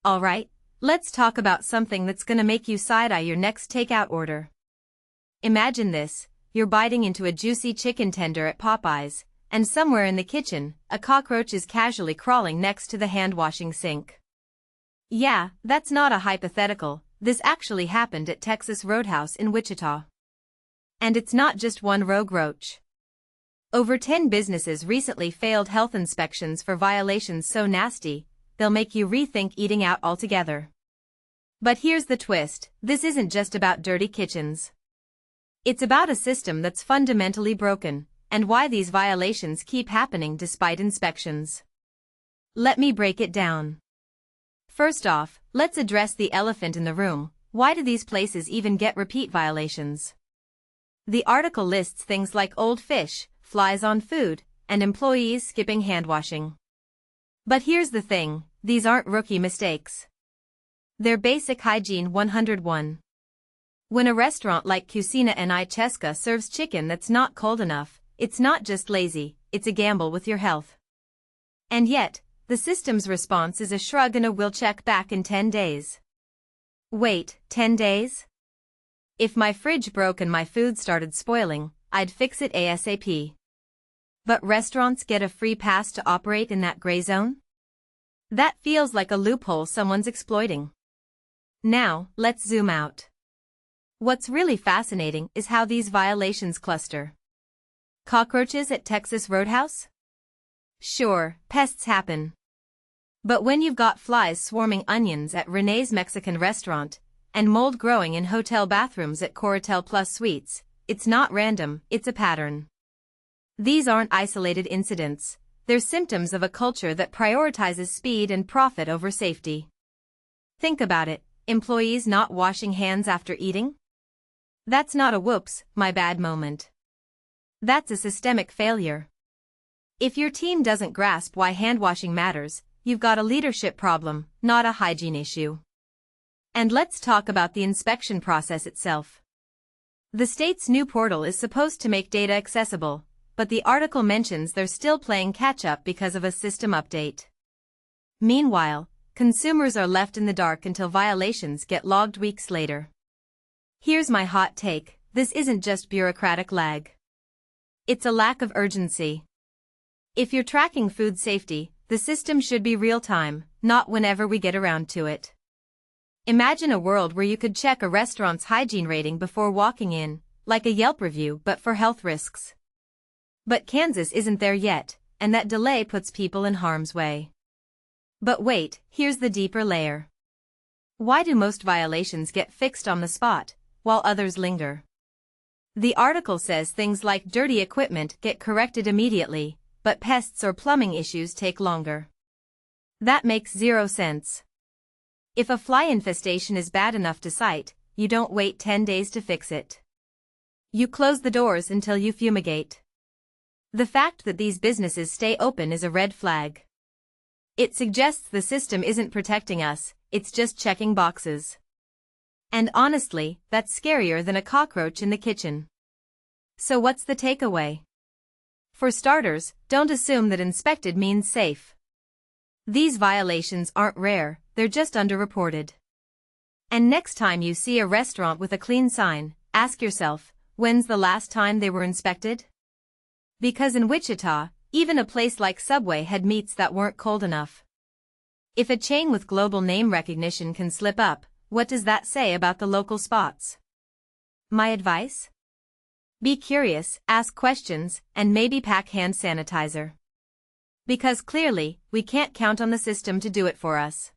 Alright, let's talk about something that's gonna make you side-eye your next takeout order. Imagine this, you're biting into a juicy chicken tender at Popeyes, and somewhere in the kitchen, a cockroach is casually crawling next to the hand-washing sink. Yeah, that's not a hypothetical, this actually happened at Texas Roadhouse in Wichita. And it's not just one rogue roach. Over 10 businesses recently failed health inspections for violations so nasty, they'll make you rethink eating out altogether. But here's the twist, this isn't just about dirty kitchens. It's about a system that's fundamentally broken, and why these violations keep happening despite inspections. Let me break it down. First off, let's address the elephant in the room, why do these places even get repeat violations? The article lists things like old fish, flies on food, and employees skipping handwashing. But here's the thing, these aren't rookie mistakes. They're basic hygiene 101. When a restaurant like Cucina and Ichesca serves chicken that's not cold enough, it's not just lazy, it's a gamble with your health. And yet, the system's response is a shrug and a "we'll check back in 10 days. Wait, 10 days? If my fridge broke and my food started spoiling, I'd fix it ASAP. But restaurants get a free pass to operate in that gray zone? That feels like a loophole someone's exploiting. Now, let's zoom out. What's really fascinating is how these violations cluster. Cockroaches at Texas Roadhouse? Sure, pests happen. But when you've got flies swarming onions at Renee's Mexican restaurant, and mold growing in hotel bathrooms at Coratel Plus Suites, it's not random, it's a pattern. These aren't isolated incidents, they're symptoms of a culture that prioritizes speed and profit over safety. Think about it, employees not washing hands after eating? That's not a "whoops, my bad" moment. That's a systemic failure. If your team doesn't grasp why handwashing matters, you've got a leadership problem, not a hygiene issue. And let's talk about the inspection process itself. The state's new portal is supposed to make data accessible, but the article mentions they're still playing catch-up because of a system update. Meanwhile, consumers are left in the dark until violations get logged weeks later. Here's my hot take, this isn't just bureaucratic lag. It's a lack of urgency. If you're tracking food safety, the system should be real-time, not whenever we get around to it. Imagine a world where you could check a restaurant's hygiene rating before walking in, like a Yelp review but for health risks. But Kansas isn't there yet, and that delay puts people in harm's way. But wait, here's the deeper layer. Why do most violations get fixed on the spot, while others linger? The article says things like dirty equipment get corrected immediately, but pests or plumbing issues take longer. That makes zero sense. If a fly infestation is bad enough to cite, you don't wait 10 days to fix it. You close the doors until you fumigate. The fact that these businesses stay open is a red flag. It suggests the system isn't protecting us, it's just checking boxes. And honestly, that's scarier than a cockroach in the kitchen. So what's the takeaway? For starters, don't assume that inspected means safe. These violations aren't rare, they're just underreported. And next time you see a restaurant with a clean sign, ask yourself, when's the last time they were inspected? Because in Wichita, even a place like Subway had meats that weren't cold enough. If a chain with global name recognition can slip up, what does that say about the local spots? My advice? Be curious, ask questions, and maybe pack hand sanitizer. Because clearly, we can't count on the system to do it for us.